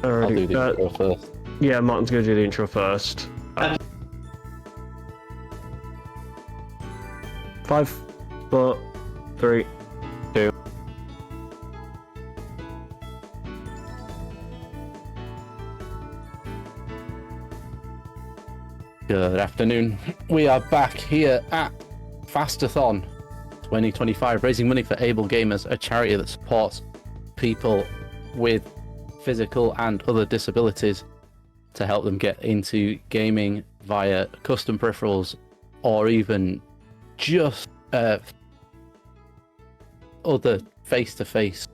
I'll do Alrighty. the intro first. Yeah, Martin's gonna do the intro first. 5, 4, 3, 2. Good afternoon. We are back here at FAST-ATHON 2025, raising money for Able Gamers, a charity that supports people with physical and other disabilities to help them get into gaming via custom peripherals or even just other face-to-face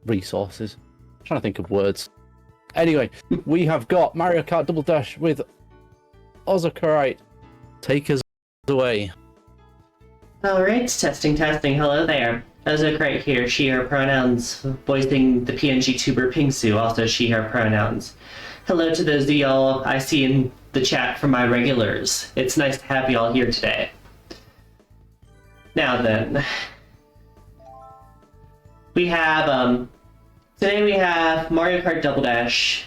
resources. I'm trying to think of words. Anyway, we have got Mario Kart Double Dash with Ozokerite. Take us away. Alright, testing. Hello there. Ozokerite here, she, her pronouns, voicing the PNG tuber Pingsu, also she, her pronouns. Hello to those of y'all I see in the chat from my regulars. It's nice to have y'all here today. Now then, we have, today we have Mario Kart Double Dash,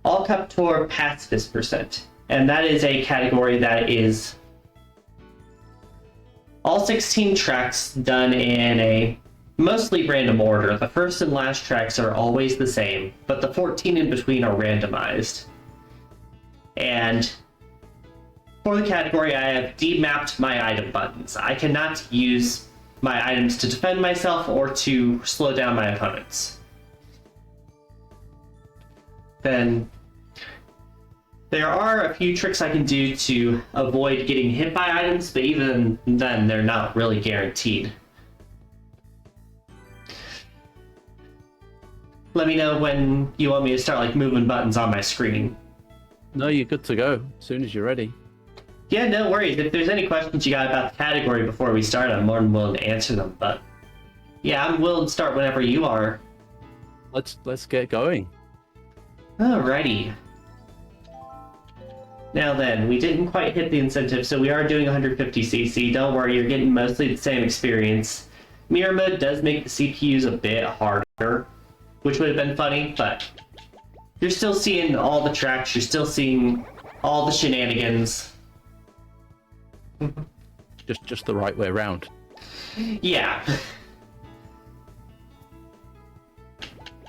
All Cup Tour Pacifist Percent, and that is a category that is all 16 tracks done in a mostly random order. The first and last tracks are always the same, but the 14 in between are randomized. And for the category, I have demapped my item buttons. I cannot use my items to defend myself or to slow down my opponents. Then there are a few tricks I can do to avoid getting hit by items, but even then, they're not really guaranteed. Let me know when you want me to start moving buttons on my screen. No, you're good to go as soon as you're ready. Yeah, no worries. If there's any questions you got about the category before we start, I'm more than willing to answer them. But yeah, I'm willing to start whenever you are. Let's get going. Alrighty. Now then, we didn't quite hit the incentive, so we are doing 150cc. Don't worry, you're getting mostly the same experience. Mirror mode does make the CPUs a bit harder, which would have been funny, but you're still seeing all the tracks, you're still seeing all the shenanigans. Just the right way around. Yeah.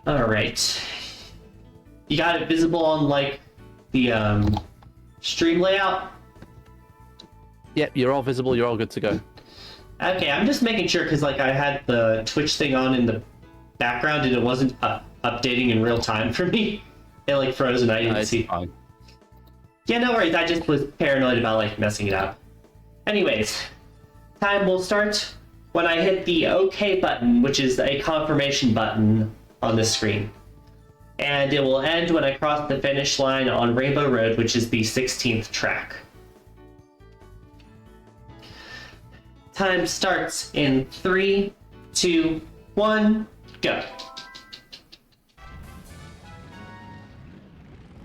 Alright. You got it visible on, the, stream layout? Yep, you're all visible, you're all good to go. Okay, I'm just making sure, because, I had the Twitch thing on in the background, and it wasn't updating in real time for me. It, froze, and I didn't see. Fine. Yeah, no worries, I just was paranoid about, messing it up. Anyways, time will start when I hit the OK button, which is a confirmation button on this screen. And it will end when I cross the finish line on Rainbow Road, which is the 16th track. Time starts in 3, 2, 1, go.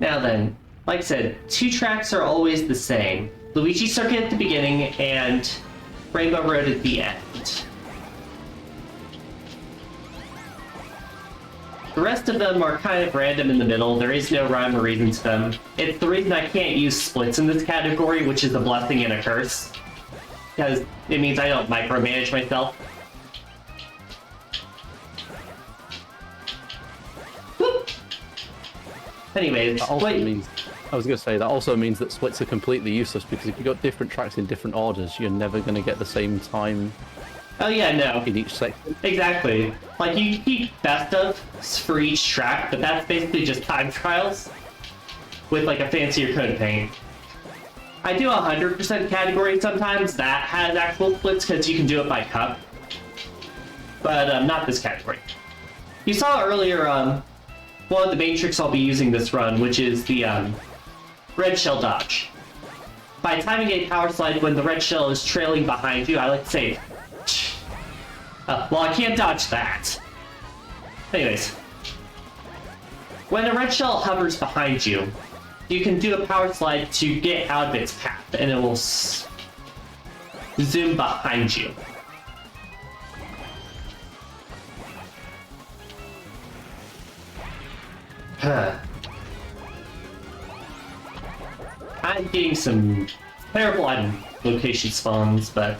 Now then, like I said, 2 tracks are always the same. Luigi Circuit at the beginning and Rainbow Road at the end. The rest of them are kind of random in the middle. There is no rhyme or reason to them. It's the reason I can't use splits in this category, which is a blessing and a curse. Because it means I don't micromanage myself. Whoop. Anyways, That also means, I was going to say, that also means that splits are completely useless, because if you've got different tracks in different orders, you're never going to get the same time. Oh yeah, no. In each section. Exactly. You keep best of for each track, but that's basically just time trials with a fancier coat of paint. I do a 100% category sometimes that has actual splits because you can do it by cup, but not this category. You saw earlier one of the main tricks I'll be using this run, which is the red shell dodge. By timing a power slide when the red shell is trailing behind you, I like to say, well, I can't dodge that. Anyways, when a red shell hovers behind you, you can do a power slide to get out of its path, and it will zoom behind you. I'm getting some terrible item location spawns, but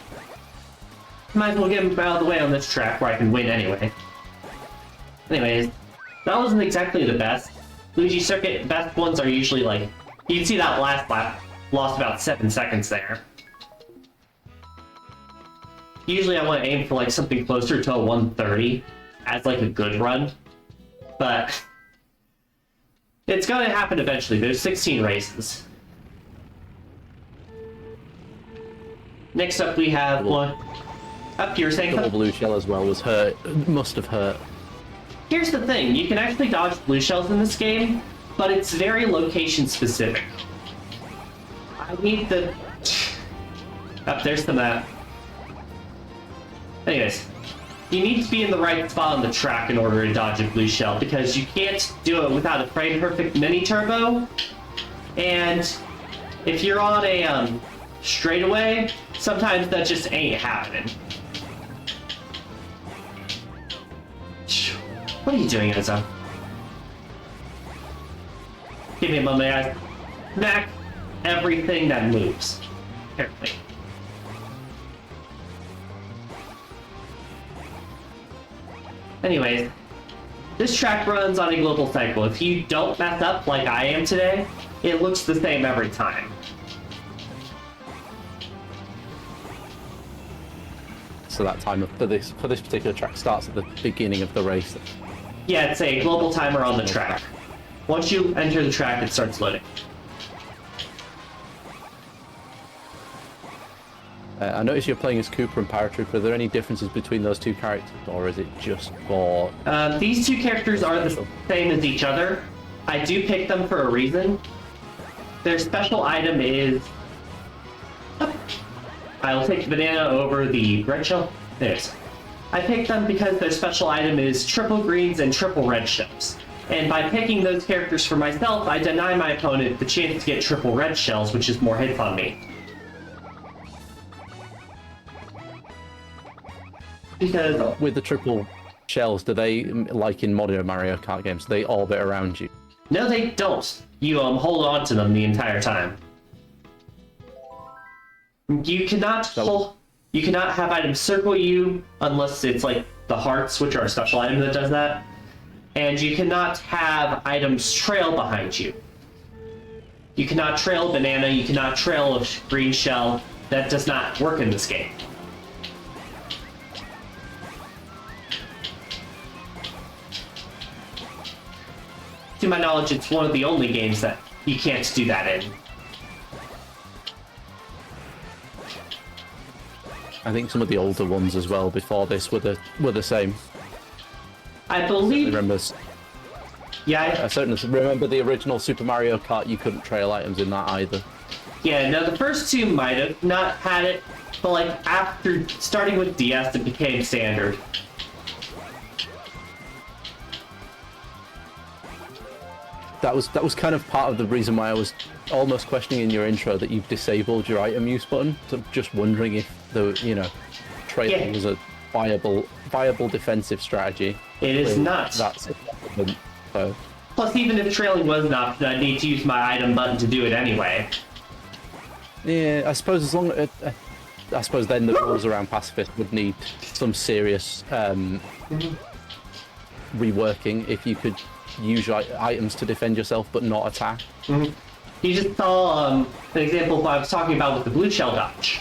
might as well get them out of the way on this track where I can win anyway. Anyways, that wasn't exactly the best. Luigi Circuit best ones are usually like, you can see that last lap lost about 7 seconds there. Usually I want to aim for like something closer to a 130 as like a good run, but it's going to happen eventually. There's 16 races. Next up we have one. Up here saying Double blue shell as well was hurt. Must have hurt. Here's the thing, you can actually dodge blue shells in this game, but it's very location specific. I need the... Up there's the map. Anyways, you need to be in the right spot on the track in order to dodge a blue shell, because you can't do it without a frame perfect mini turbo, and if you're on a straightaway, sometimes that just ain't happening. What are you doing, Ozo? Give me a moment, guys. Smack everything that moves. Carefully. Anyways, this track runs on a global cycle. If you don't mess up like I am today, it looks the same every time. So that time for this particular track starts at the beginning of the race. Yeah, it's a global timer on the track. Once you enter the track, it starts loading. I noticed you're playing as Cooper and Paratrooper. Are there any differences between those two characters, or is it just for... These two characters are the same as each other. I do pick them for a reason. Their special item is... I'll take the banana over the red shell. There it is. I picked them because their special item is triple greens and triple red shells. And by picking those characters for myself, I deny my opponent the chance to get triple red shells, which is more hits on me. Because... With the triple shells, do they, like in modern Mario Kart games, do they orbit around you? No, they don't. You hold on to them the entire time. You cannot you cannot have items circle you unless it's like the hearts, which are a special item that does that. And you cannot have items trail behind you. You cannot trail a banana, you cannot trail a green shell. That does not work in this game. To my knowledge, it's one of the only games that you can't do that in. I think some of the older ones as well before this were the same. I believe... I certainly remember the original Super Mario Kart, you couldn't trail items in that either. Yeah, no, the first two might have not had it, but like after starting with DS, it became standard. That was kind of part of the reason why I was almost questioning in your intro that you've disabled your item use button. So I'm just wondering if the trailing was a viable defensive strategy. It is not. That's it. So. Plus, even if trailing was an option, I'd need to use my item button to do it anyway. Yeah, I suppose as long as I suppose then the rules around pacifist would need some serious reworking if you could use items to defend yourself but not attack. You just saw an example of what I was talking about with the blue shell dodge.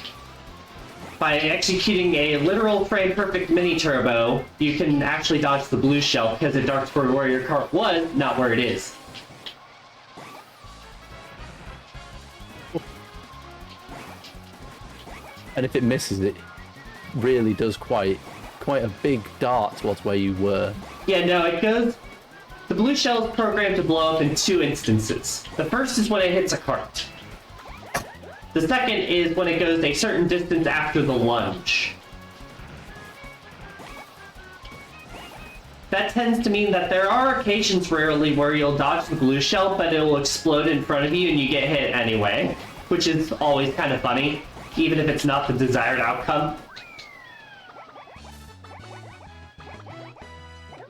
By executing a literal frame perfect mini turbo, you can actually dodge the blue shell because it darts for where your cart was, not where it is. And if it misses, it really does quite a big dart towards where you were. Yeah, no, it goes... The blue shell is programmed to blow up in 2 instances. The first is when it hits a cart. The second is when it goes a certain distance after the lunge. That tends to mean that there are occasions rarely where you'll dodge the blue shell, but it'll explode in front of you and you get hit anyway, which is always kind of funny, even if it's not the desired outcome.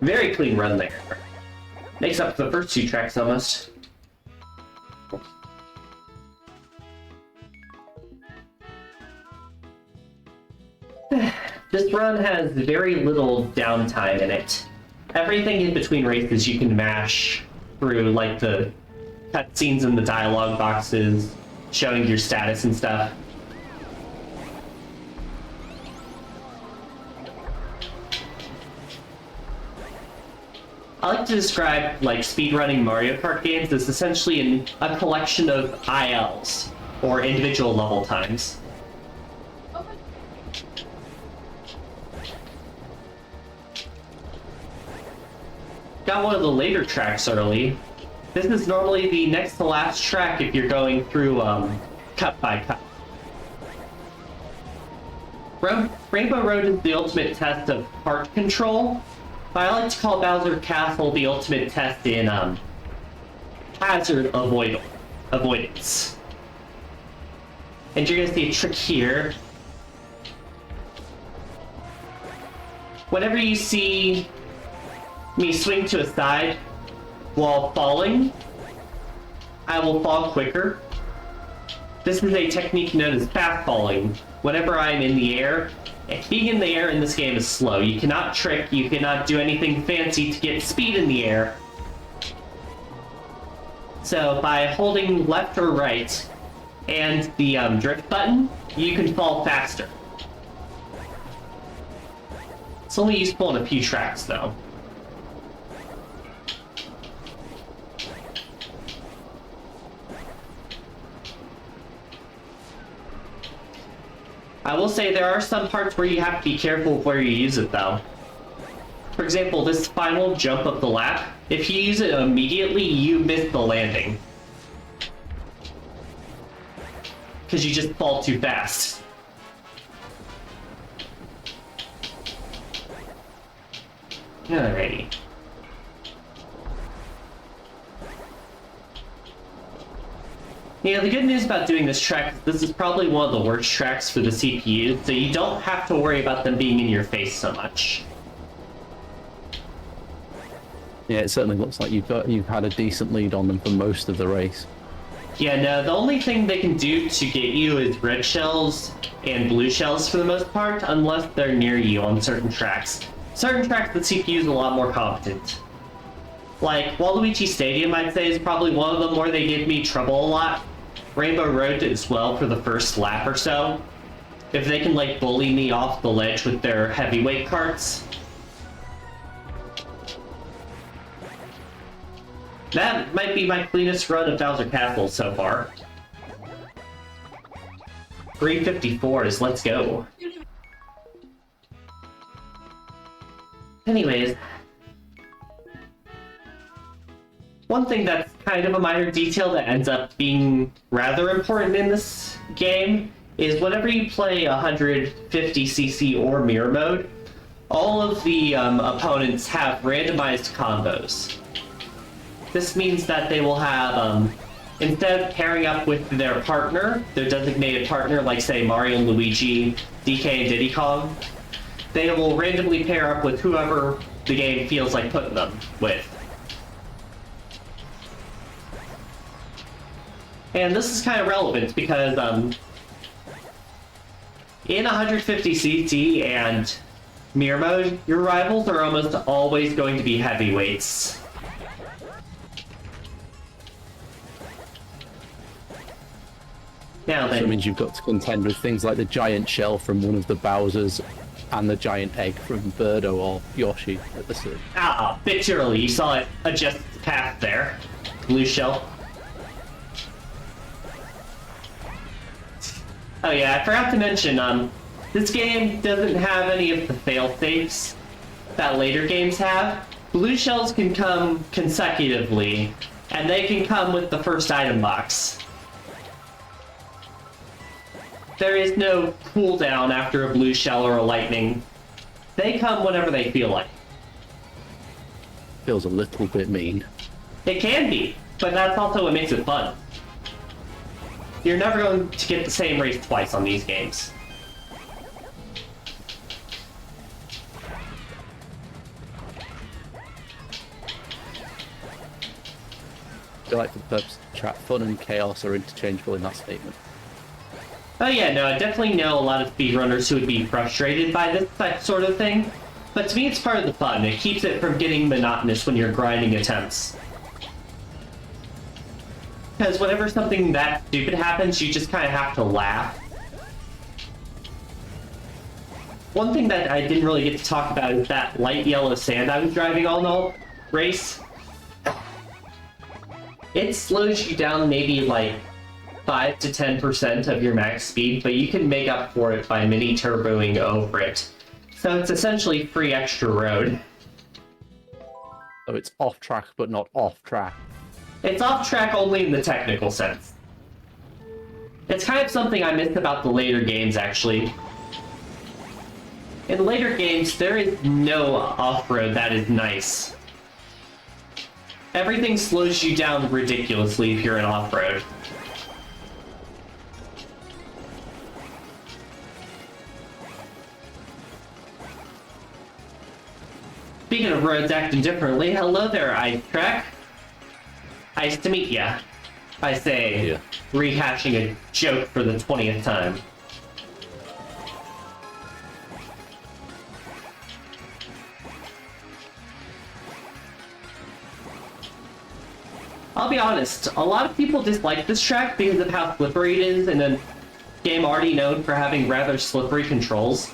Very clean run there. Makes up for the first 2 tracks almost. This run has very little downtime in it. Everything in between races you can mash through, like the cutscenes in the dialogue boxes, showing your status and stuff. I like to describe like speedrunning Mario Kart games as essentially a collection of ILs, or individual level times. Got one of the later tracks early. This is normally the next to last track if you're going through cut by cut. Rainbow Road is the ultimate test of kart control. I like to call Bowser Castle the ultimate test in hazard avoidance. And you're gonna see a trick here. Whenever you see me swing to a side while falling, I will fall quicker. This is a technique known as fast falling. Whenever I'm in the air, being in the air in this game is slow. You cannot trick, you cannot do anything fancy to get speed in the air. So by holding left or right and the drift button, you can fall faster. It's only useful in a few tracks though. I will say there are some parts where you have to be careful of where you use it though. For example, this final jump of the lap, if you use it immediately, you miss the landing. Because you just fall too fast. Alrighty. You know, the good news about doing this track is this is probably one of the worst tracks for the CPU, so you don't have to worry about them being in your face so much. Yeah, it certainly looks like you've had a decent lead on them for most of the race. Yeah, no, the only thing they can do to get you is red shells and blue shells for the most part, unless they're near you on certain tracks. Certain tracks, the CPU is a lot more competent. Like, Waluigi Stadium, I'd say, is probably one of them where they give me trouble a lot. Rainbow Road as well for the first lap or so. If they can, like, bully me off the ledge with their heavyweight carts. That might be my cleanest run of Bowser Castle so far. 354s, let's go. Anyways, one thing that's kind of a minor detail that ends up being rather important in this game is whenever you play 150cc or mirror mode, all of the opponents have randomized combos. This means that they will have, instead of pairing up with their partner, their designated partner, like say Mario and Luigi, DK and Diddy Kong, they will randomly pair up with whoever the game feels like putting them with. And this is kind of relevant because in 150cc and mirror mode, your rivals are almost always going to be heavyweights. Now then, So it means you've got to contend with things like the giant shell from one of the Bowsers and the giant egg from Birdo or Yoshi at the start. ah, a bit too early. You saw it adjust the path there. Blue shell. Oh yeah, I forgot to mention, this game doesn't have any of the fail-safes that later games have. Blue shells can come consecutively, and they can come with the first item box. There is no cooldown after a blue shell or a lightning. They come whenever they feel like. Feels a little bit mean. It can be, but that's also what makes it fun. You're never going to get the same race twice on these games. feel like for the purpose of the chat, fun and chaos are interchangeable in that statement. Oh yeah, no, I definitely know a lot of speedrunners who would be frustrated by this sort of thing. But to me, it's part of the fun. It keeps it from getting monotonous when you're grinding attempts. Because whenever something that stupid happens, you just kind of have to laugh. One thing that I didn't really get to talk about is that light yellow sand I was driving all the race. It slows you down maybe like 5 to 10% of your max speed, but you can make up for it by mini turboing over it. So it's essentially free extra road. So it's off track, but not off track. It's off track only in the technical sense. It's kind of something I missed about the later games, actually. In later games, there is no off-road that is nice. Everything slows you down ridiculously if you're in off-road. Speaking of roads acting differently, hello there, iTrack. Nice to meet ya. I say, Yeah. rehashing a joke for the 20th time. I'll be honest, a lot of people dislike this track because of how slippery it is in a game already known for having rather slippery controls.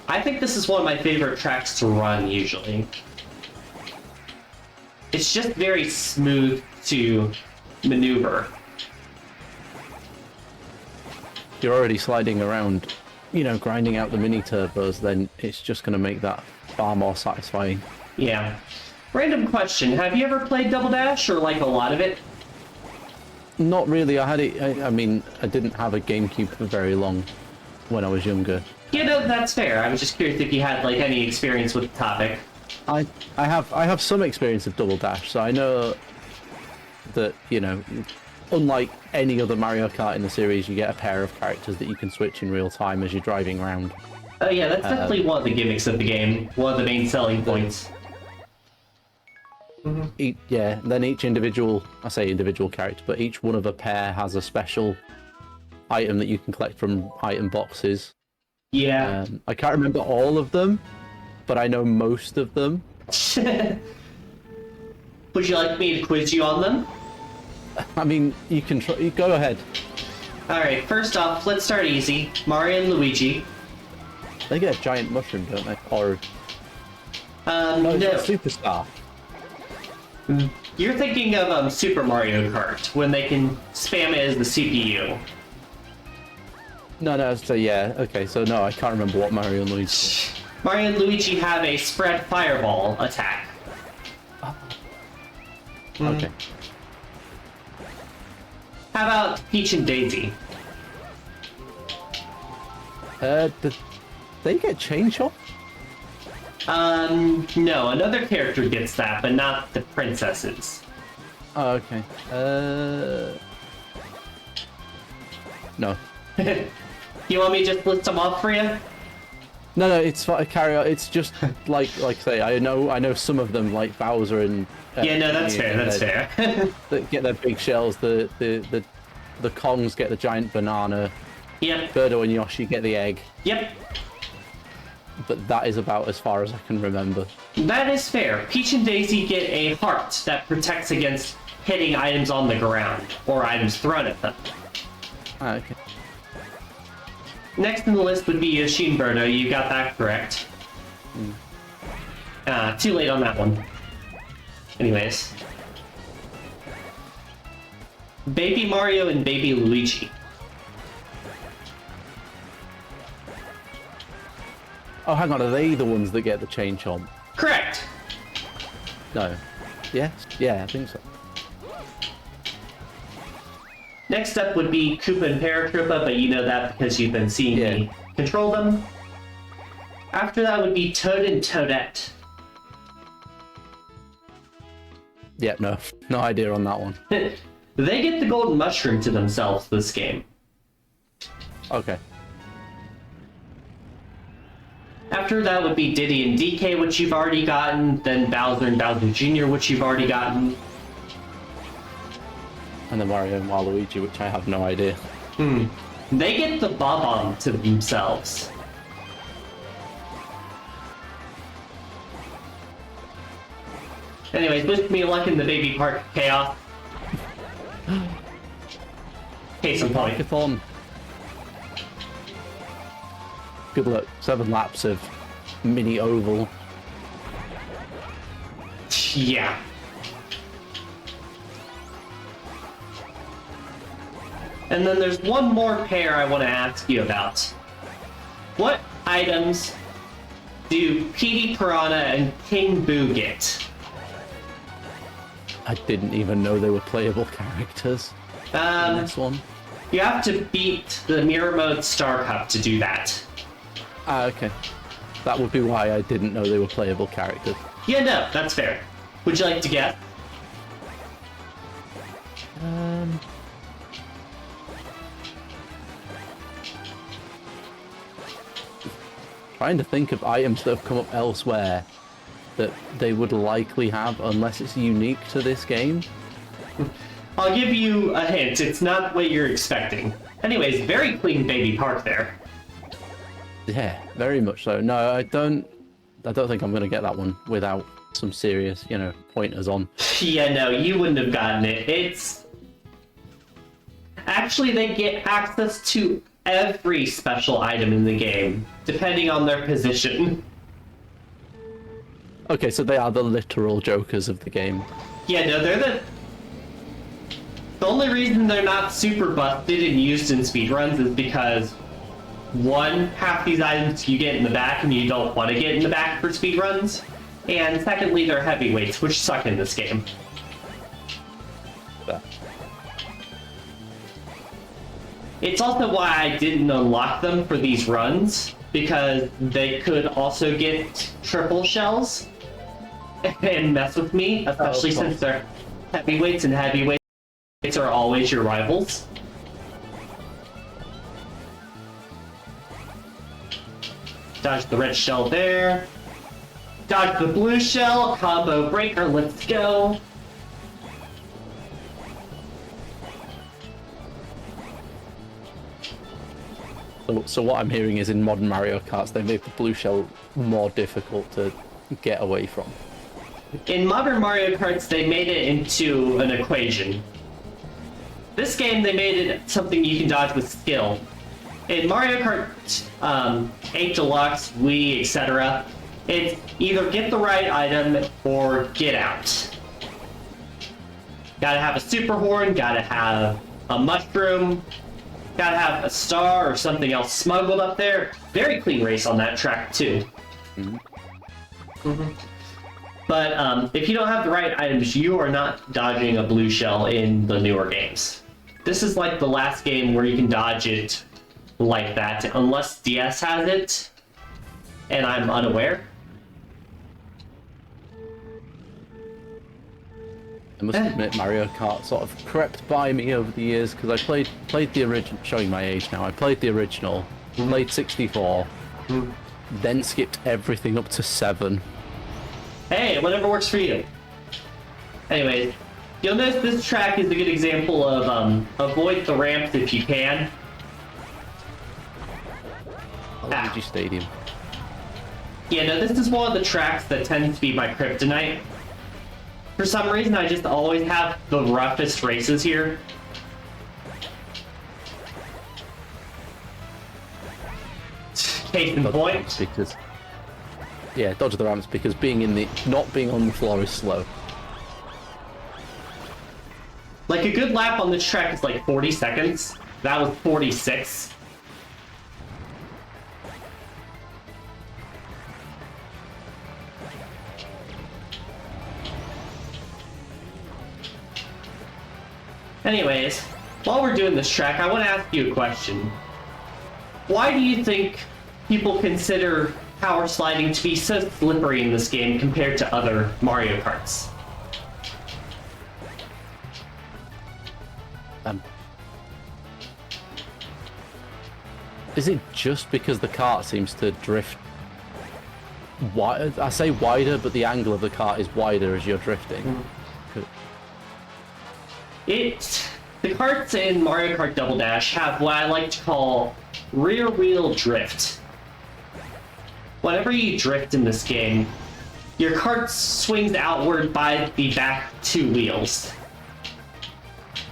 I think this is one of my favorite tracks to run, usually. It's just very smooth to maneuver. You're already sliding around, you know, grinding out the mini turbos, then it's just going to make that far more satisfying. Yeah. Random question, have you ever played Double Dash, or like a lot of it? Not really. I had it. I mean, I didn't have a GameCube for very long when I was younger. Yeah, no, that's fair. I was just curious if you had like any experience with the topic. I have some experience of Double Dash, so I know that, you know, unlike any other Mario Kart in the series, you get a pair of characters that you can switch in real time as you're driving around. Oh yeah, that's definitely one of the gimmicks of the game. One of the main selling points. Yeah, then each individual, I say individual character, but each one of a pair has a special item that you can collect from item boxes. Yeah. I can't remember all of them, but I know most of them. Would you like me to quiz you on them? I mean, you can try. You go ahead. Alright, first off, let's start easy. Mario and Luigi. They get a giant mushroom, don't they? Or No. it's a superstar. You're thinking of Super Mario Kart, when they can spam it as the CPU. No, so yeah, okay, so no, I can't remember what Mario and Luigi. Mario and Luigi have a spread fireball attack. Okay. How about Peach and Daisy? Did they get chainshot? No, another character gets that, but not the princesses. Oh, okay. No. You want me to just list them off for you? No, it's fine. Carry on. It's just like I say, I know some of them, like Bowser and. Yeah, no, that's fair. That's fair. That get their big shells. The Kongs get the giant banana. Yep. Birdo and Yoshi get the egg. Yep. But that is about as far as I can remember. That is fair. Peach and Daisy get a heart that protects against hitting items on the ground or items thrown at them. Ah, okay. Next in the list would be Yoshi and Birdo. You got that correct. Too late on that one. Anyways. Baby Mario and Baby Luigi. Oh, hang on. Are they the ones that get the chain chomp? Correct. No. Yes. Yeah, I think so. Next up would be Koopa and Paratroopa, but you know that because you've been seeing me control them. After that would be Toad and Toadette. Yeah, no idea on that one. They get the golden mushroom to themselves this game. Okay. After that would be Diddy and DK, which you've already gotten, then Bowser and Bowser Jr., which you've already gotten. and then Mario and Waluigi, which I have no idea. They get the bob-omb to themselves. Anyways, wish me luck in the Baby Park chaos. Case in point. FAST-ATHON. Good luck. 7 laps of mini oval. Yeah. And then there's one more pair I want to ask you about. What items do Petey Piranha and King Boo get? I didn't even know they were playable characters in this one. You have to beat the Mirror Mode Star Cup to do that. Ah, okay. That would be why I didn't know they were playable characters. Yeah, no, that's fair. Would you like to guess? Trying to think of items that have come up elsewhere that they would likely have, unless it's unique to this game. I'll give you a hint. It's not what you're expecting. Anyways, very clean Baby Park there. Yeah, very much so. No, I don't think I'm going to get that one without some serious, pointers on. Yeah, no, you wouldn't have gotten it. It's... Actually, they get access to every special item in the game, depending on their position. Okay, so they are the literal jokers of the game. Yeah, no, they're the only reason they're not super busted and used in speedruns is because, one, half these items you get in the back and you don't want to get in the back for speedruns, and secondly, they're heavyweights, which suck in this game. But It's also why I didn't unlock them for these runs, because they could also get triple shells and mess with me, especially since they're heavyweights, and heavyweights are always your rivals. Dodge the red shell there. Dodge the blue shell, combo breaker, let's go. So what I'm hearing is in modern Mario Karts, they make the blue shell more difficult to get away from. In modern Mario Karts, they made it into an equation. This game, they made it something you can dodge with skill. In Mario Kart 8 Deluxe, Wii, etc., it's either get the right item or get out. Gotta have a super horn, gotta have a mushroom, gotta have a star or something else smuggled up there. Very clean race on that track, too. But if you don't have the right items, you are not dodging a blue shell in the newer games. This is like the last game where you can dodge it like that, unless DS has it, and I'm unaware. I must admit, Mario Kart sort of crept by me over the years because I played the original. Showing my age now. I played the original, played 64, then skipped everything up to 7. Hey, whatever works for you. Anyways, you'll notice this track is a good example of avoid the ramps if you can. Luigi Stadium. Yeah, no, this is one of the tracks that tends to be my kryptonite. For some reason, I just always have the roughest races here. Case in point. Because dodge the ramps because not being on the floor is slow. Like a good lap on this track is like 40 seconds. That was 46. Anyways, while we're doing this track, I want to ask you a question. Why do you think people consider power sliding to be so slippery in this game compared to other Mario Karts? Is it just because the kart seems to drift wide? I say wider, but the angle of the kart is wider as you're drifting. The karts in Mario Kart Double Dash have what I like to call rear wheel drift. Whenever you drift in this game, your kart swings outward by the back two wheels.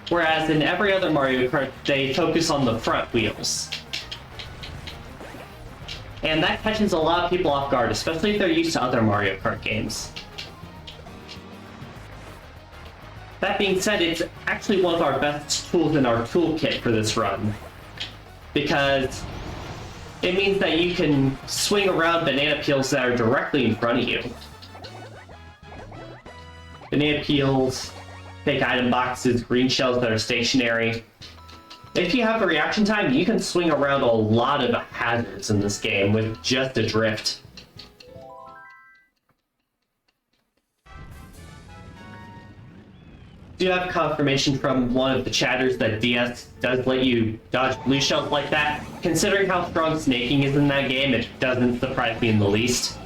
Whereas in every other Mario Kart, they focus on the front wheels. And that catches a lot of people off guard, especially if they're used to other Mario Kart games. That being said, it's actually one of our best tools in our toolkit for this run, because it means that you can swing around banana peels that are directly in front of you. Banana peels, fake item boxes, green shells that are stationary. If you have a reaction time, you can swing around a lot of hazards in this game with just a drift. Do you have confirmation from one of the chatters that DS does let you dodge blue shells like that? Considering how strong snaking is in that game, it doesn't surprise me in the least.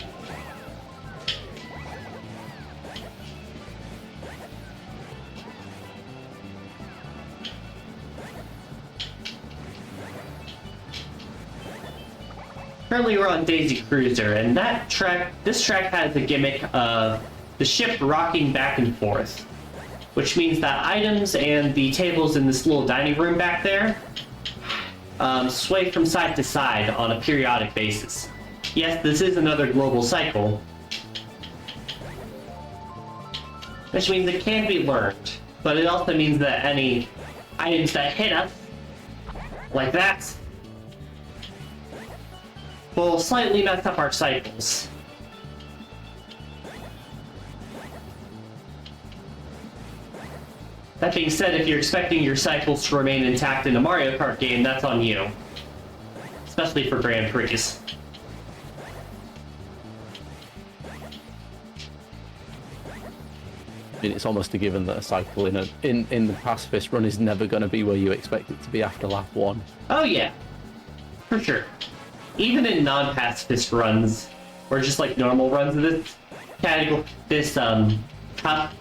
Currently we're on Daisy Cruiser, and this track has a gimmick of the ship rocking back and forth, which means that items and the tables in this little dining room back there sway from side to side on a periodic basis. Yes, this is another global cycle, which means it can be learned, but it also means that any items that hit us, like that, will slightly mess up our cycles. That being said, if you're expecting your cycles to remain intact in a Mario Kart game, that's on you. Especially for Grand Prix. I mean, it's almost a given that a cycle in the pacifist run is never going to be where you expect it to be after lap 1. Oh yeah, for sure. Even in non-pacifist runs, or just like normal runs of this category, cup,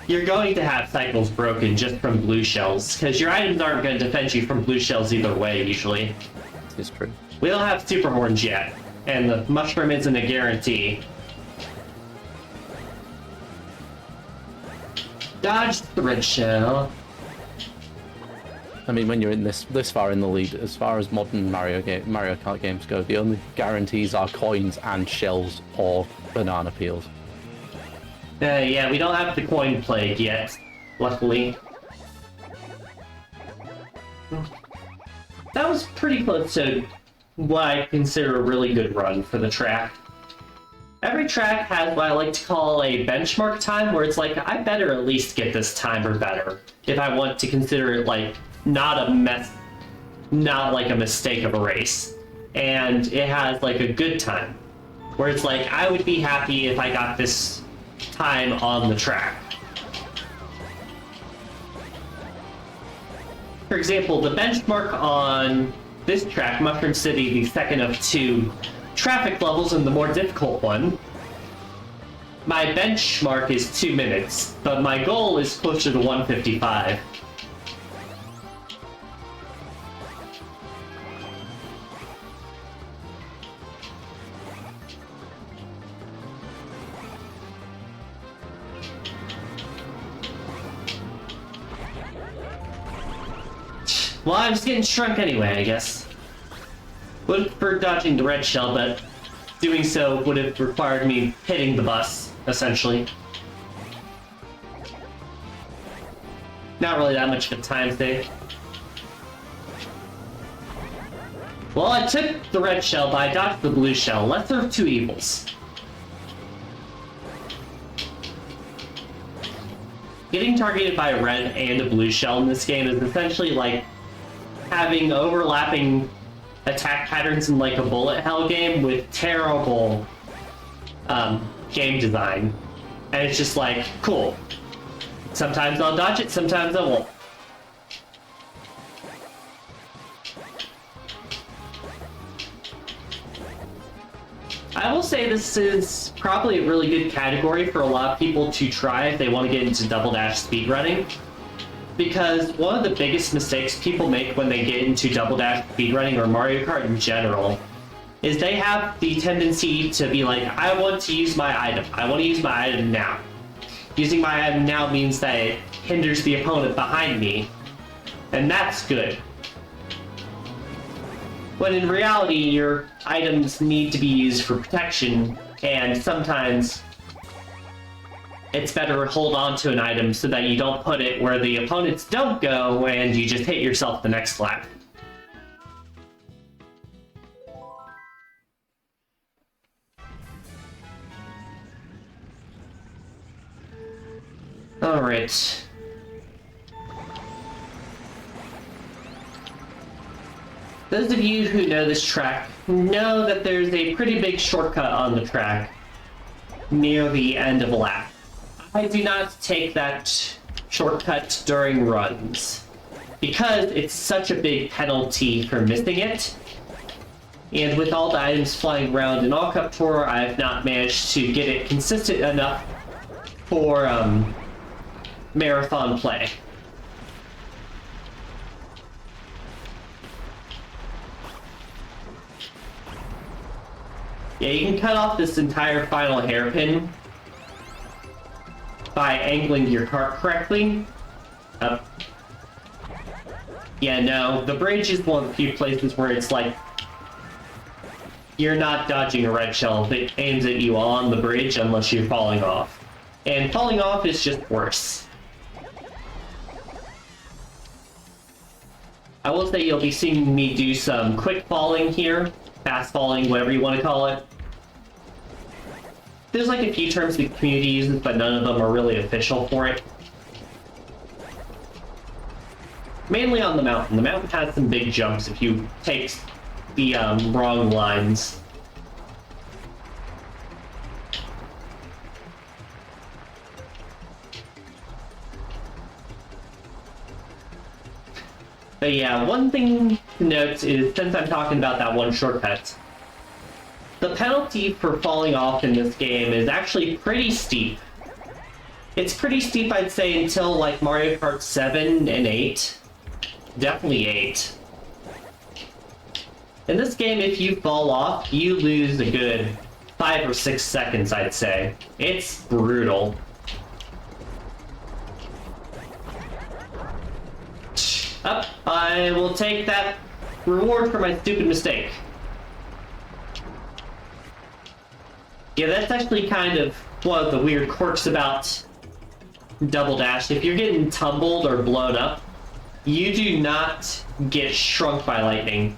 you're going to have cycles broken just from blue shells, because your items aren't going to defend you from blue shells either way, usually. It's true. We don't have super horns yet, and the mushroom isn't a guarantee. Dodge the red shell. I mean, when you're in this far in the lead, as far as modern Mario Kart games go, the only guarantees are coins and shells or banana peels. Yeah, we don't have the coin plague yet, luckily. That was pretty close to what I consider a really good run for the track. Every track has what I like to call a benchmark time, where it's like, I better at least get this time or better, if I want to consider it like not like a mistake of a race. And it has like a good time, where it's like, I would be happy if I got this time on the track. For example, the benchmark on this track, Mushroom City, the second of 2 traffic levels and the more difficult one, my benchmark is 2 minutes, but my goal is closer to 1:55. Well, I'm just getting shrunk anyway, I guess. Would have preferred dodging the red shell, but doing so would have required me hitting the bus, essentially. Not really that much of a time save. Well, I took the red shell, but I dodged the blue shell. Lesser of 2 evils. Getting targeted by a red and a blue shell in this game is essentially like having overlapping attack patterns in like a bullet hell game with terrible game design. And it's just like, cool. Sometimes I'll dodge it, sometimes I won't. I will say this is probably a really good category for a lot of people to try if they want to get into Double Dash speedrunning. because one of the biggest mistakes people make when they get into Double Dash speedrunning or Mario Kart in general is they have the tendency to be like, I want to use my item. I want to use my item now. Using my item now means that it hinders the opponent behind me, and that's good. When in reality, your items need to be used for protection, and sometimes it's better to hold on to an item so that you don't put it where the opponents don't go and you just hit yourself the next lap. Alright. Those of you who know this track know that there's a pretty big shortcut on the track near the end of a lap. I do not take that shortcut during runs because it's such a big penalty for missing it. And with all the items flying around in All Cup Tour, I have not managed to get it consistent enough for marathon play. Yeah, you can cut off this entire final hairpin by angling your cart correctly. Yeah, no, the bridge is one of the few places where it's like you're not dodging a red shell. It aims at you on the bridge unless you're falling off. And falling off is just worse. I will say you'll be seeing me do some quick falling here. Fast falling, whatever you want to call it. There's like a few terms the community uses, but none of them are really official for it. Mainly on the mountain. The mountain has some big jumps if you take the wrong lines. But yeah, one thing to note is, since I'm talking about that one shortcut, the penalty for falling off in this game is actually pretty steep. It's pretty steep, I'd say, until like Mario Kart 7 and 8. Definitely 8. In this game, if you fall off, you lose a good 5 or 6 seconds, I'd say. It's brutal. Up, I will take that reward for my stupid mistake. Yeah, that's actually kind of one of the weird quirks about Double Dash. If you're getting tumbled or blown up, you do not get shrunk by lightning.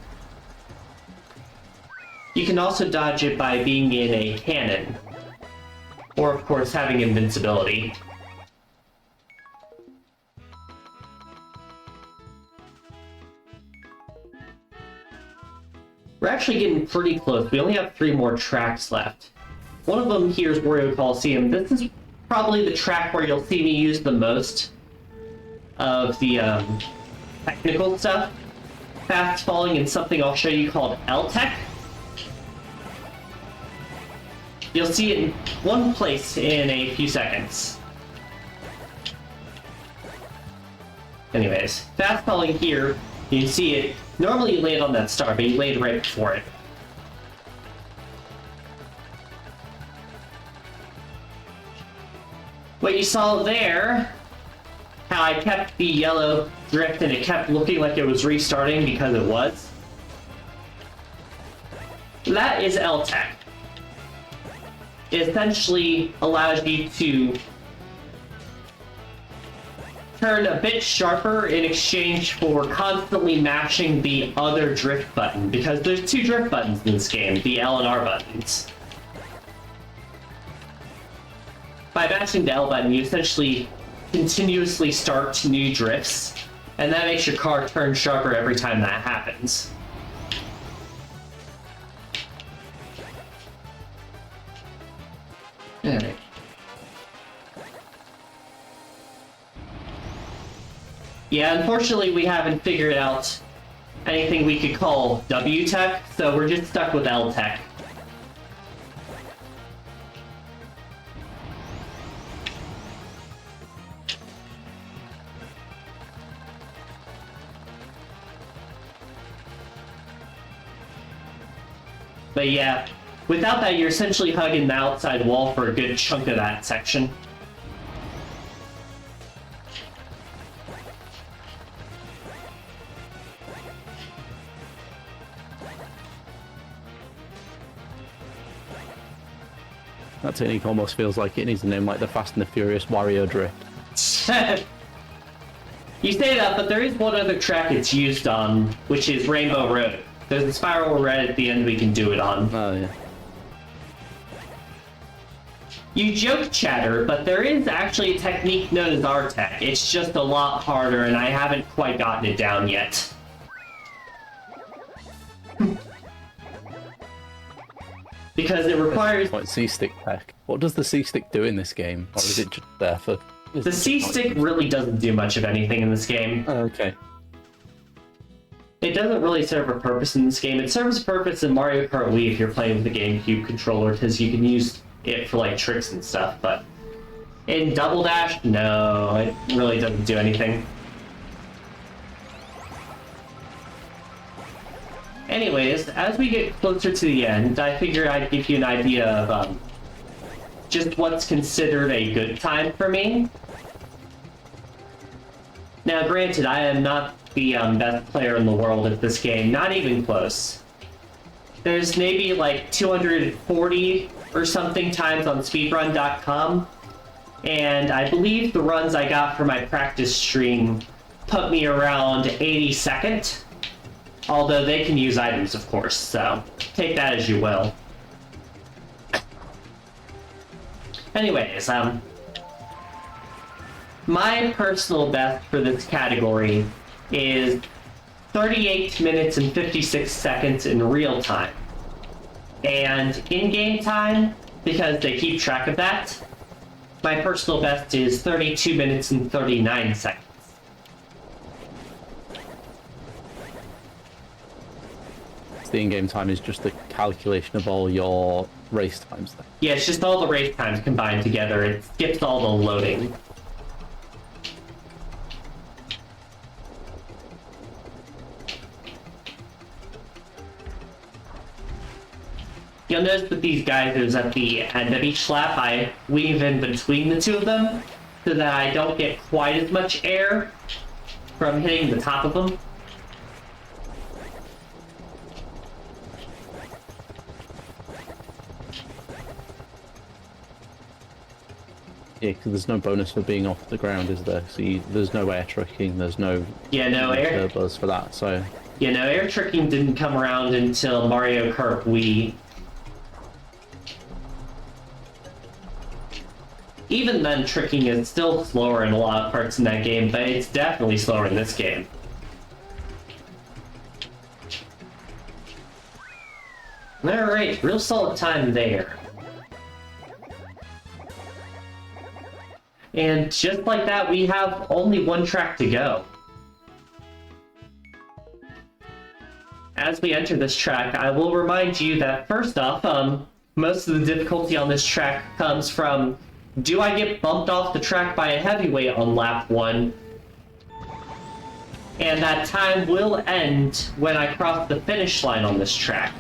You can also dodge it by being in a cannon. Or, of course, having invincibility. We're actually getting pretty close. We only have 3 more tracks left. One of them here is Wario Coliseum. This is probably the track where you'll see me use the most of the technical stuff. Fast falling in something I'll show you called L-Tech. You'll see it in one place in a few seconds. Anyways, fast falling here, you see it. Normally you land on that star, but you land right before it. What you saw there, how I kept the yellow drift and it kept looking like it was restarting because it was. That is L-Tech. It essentially allows you to turn a bit sharper in exchange for constantly mashing the other drift button, because there's 2 drift buttons in this game, the L and R buttons. By mashing the L button, you essentially continuously start new drifts, and that makes your car turn sharper every time that happens. Alright. Yeah, unfortunately we haven't figured out anything we could call W-Tech, so we're just stuck with L-Tech. But yeah, without that, you're essentially hugging the outside wall for a good chunk of that section. That technique almost feels like it needs a name like the Fast and the Furious Wario Drift. You say that, but there is one other track it's used on, which is Rainbow Road. There's a spiral red at the end we can do it on. Oh, yeah. You joke, Chatter, but there is actually a technique known as R-Tech. It's just a lot harder, and I haven't quite gotten it down yet. Because it requires... Like C-Stick tech. What does the C-Stick do in this game? Or is it just there for... The C-Stick really doesn't do much of anything in this game. Oh, okay. It doesn't really serve a purpose in this game. It serves a purpose in Mario Kart Wii if you're playing with the GameCube controller, because you can use it for like tricks and stuff, but in Double Dash, no, it really doesn't do anything. Anyways, as we get closer to the end, I figured I'd give you an idea of just what's considered a good time for me. Now, granted, I am not the best player in the world at this game, not even close. There's maybe like 240 or something times on speedrun.com, and I believe the runs I got for my practice stream put me around 82nd. Although they can use items, of course, so take that as you will. Anyways, my personal best for this category is 38 minutes and 56 seconds in real time. And in-game time, because they keep track of that, my personal best is 32 minutes and 39 seconds. The in-game time is just the calculation of all your race times then. Yeah, it's just all the race times combined together. It skips all the loading. You'll notice with these geysers at the end of each lap, I weave in between the two of them so that I don't get quite as much air from hitting the top of them. Yeah, because there's no bonus for being off the ground, is there? So there's no air tricking, there's no air turbos for that, so... Yeah, no, air tricking didn't come around until Mario Kart Wii. Even then, tricking is still slower in a lot of parts in that game, but it's definitely slower in this game. Alright, real solid time there. And just like that, we have only one track to go. As we enter this track, I will remind you that first off, most of the difficulty on this track comes from, do I get bumped off the track by a heavyweight on lap 1? And that time will end when I cross the finish line on this track.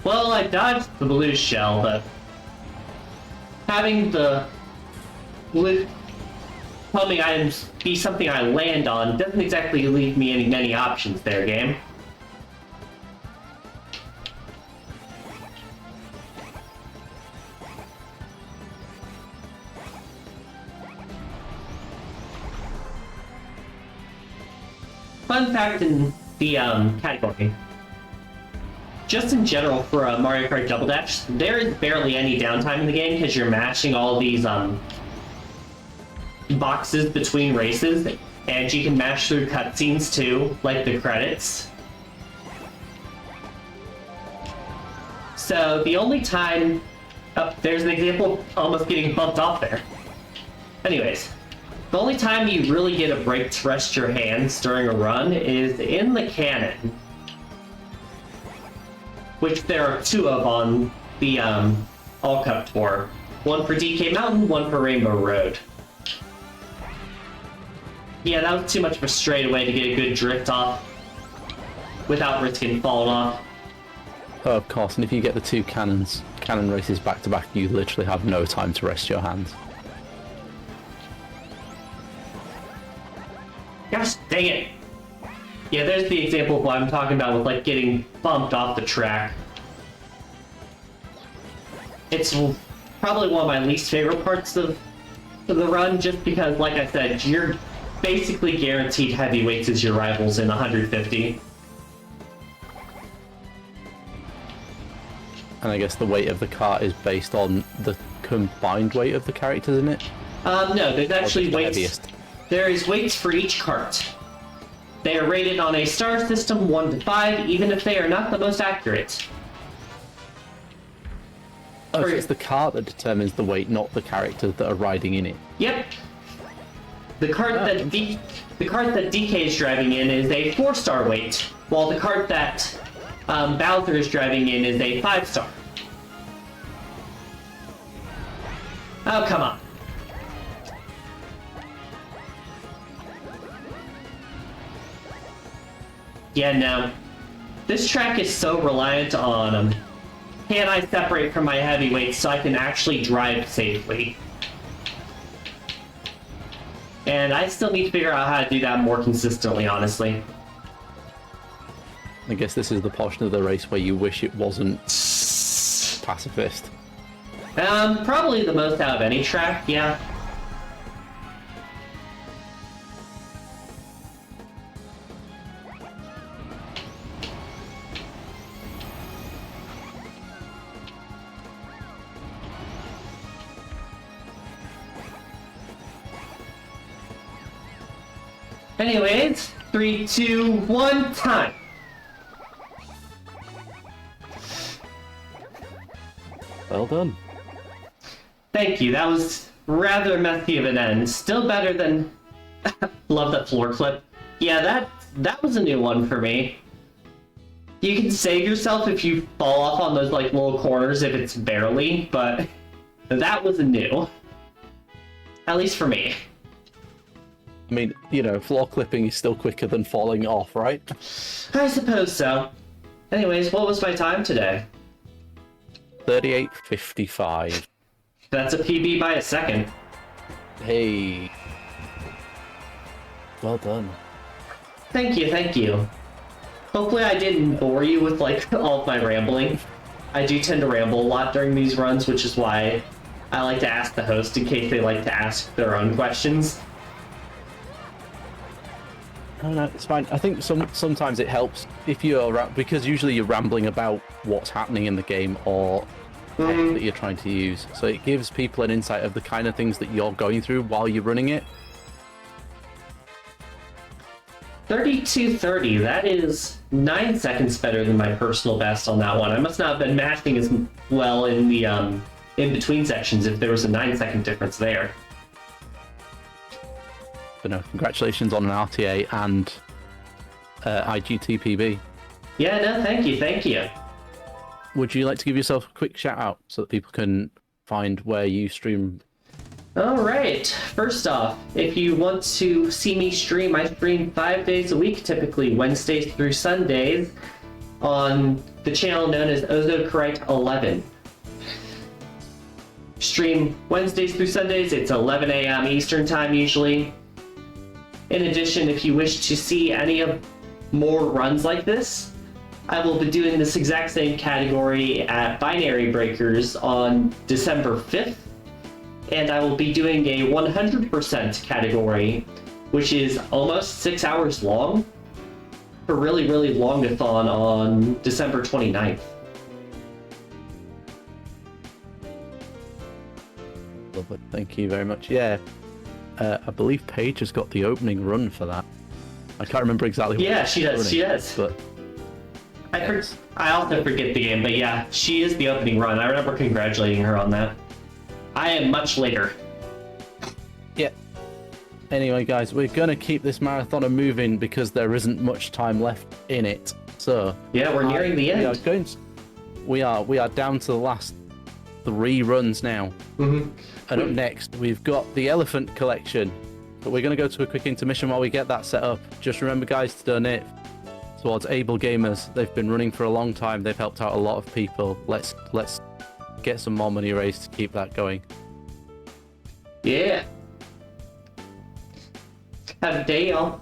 Well, I dodged the blue shell, but having the blue homing items be something I land on doesn't exactly leave me many options there, game. Fun fact in the category. Just in general for Mario Kart Double Dash, there is barely any downtime in the game because you're mashing all these boxes between races, and you can mash through cutscenes too, like the credits. So the only time... Oh, there's an example of almost getting bumped off there. Anyways, The only time you really get a break to rest your hands during a run is in the cannon. Which there are 2 of on the All Cup Tour. One for DK Mountain, one for Rainbow Road. Yeah, that was too much of a straightaway to get a good drift off without risking falling off. Oh, of course, and if you get the 2 cannon races back to back, you literally have no time to rest your hands. Gosh dang it! Yeah, there's the example of what I'm talking about with like getting bumped off the track. It's probably one of my least favorite parts of the run, just because, like I said, you're basically guaranteed heavyweights as your rivals in 150. And I guess the weight of the cart is based on the combined weight of the characters, isn't it? No, there's actually the weights. heaviest? There is weights for each cart. They are rated on a star system 1 to 5, even if they are not the most accurate. Oh, so it's the cart that determines the weight, not the characters that are riding in it. Yep. The cart that DK is driving in is a 4-star weight, while the cart that Bowser is driving in is a 5-star. Oh, come on. Yeah, no. This track is so reliant on, can I separate from my heavyweights so I can actually drive safely? And I still need to figure out how to do that more consistently, honestly. I guess this is the portion of the race where you wish it wasn't pacifist. Probably the most out of any track, yeah. Anyways, 3, 2, 1, time! Well done. Thank you, that was rather messy of an end. Still better than... Love that floor clip. Yeah, that was a new one for me. You can save yourself if you fall off on those like little corners if it's barely, but that was a new. At least for me. I mean, you know, floor clipping is still quicker than falling off, right? I suppose so. Anyways, what was my time today? 38:55. That's a PB by a second. Hey. Well done. Thank you, thank you. Hopefully I didn't bore you with like all of my rambling. I do tend to ramble a lot during these runs, which is why I like to ask the host in case they like to ask their own questions. No, it's fine. I think sometimes it helps if you're because usually you're rambling about what's happening in the game or tech that you're trying to use. So it gives people an insight of the kind of things that you're going through while you're running it. 32:30. That is 9 seconds better than my personal best on that one. I must not have been matching as well in the in between sections if there was a 9-second difference there. But no, congratulations on an RTA and IGT PB. Yeah, no, thank you, thank you. Would you like to give yourself a quick shout out so that people can find where you stream? All right, first off, if you want to see me stream, I stream 5 days a week, typically Wednesdays through Sundays, on the channel known as Ozokerite11. Stream Wednesdays through Sundays, it's 11 a.m. Eastern time usually. In addition, if you wish to see any of more runs like this, I will be doing this exact same category at Binary Breakers on December 5th, and I will be doing a 100% category, which is almost 6 hours long, for really, really long-a-thon on December 29th. Lovely. Thank you very much. Yeah, I believe Paige has got the opening run for that. I can't remember exactly. Yeah, she does. She does. But I also forget the game, but yeah, she is the opening run. I remember congratulating her on that. I am much later. Yeah. Anyway, guys, we're gonna keep this marathon moving because there isn't much time left in it. So Yeah, we're nearing the end. We are down to the last 3 runs now. Mm-hmm. And up next, we've got the elephant collection. But we're going to go to a quick intermission while we get that set up. Just remember, guys, to donate towards Able Gamers. They've been running for a long time. They've helped out a lot of people. Let's get some more money raised to keep that going. Yeah. Have a day, y'all.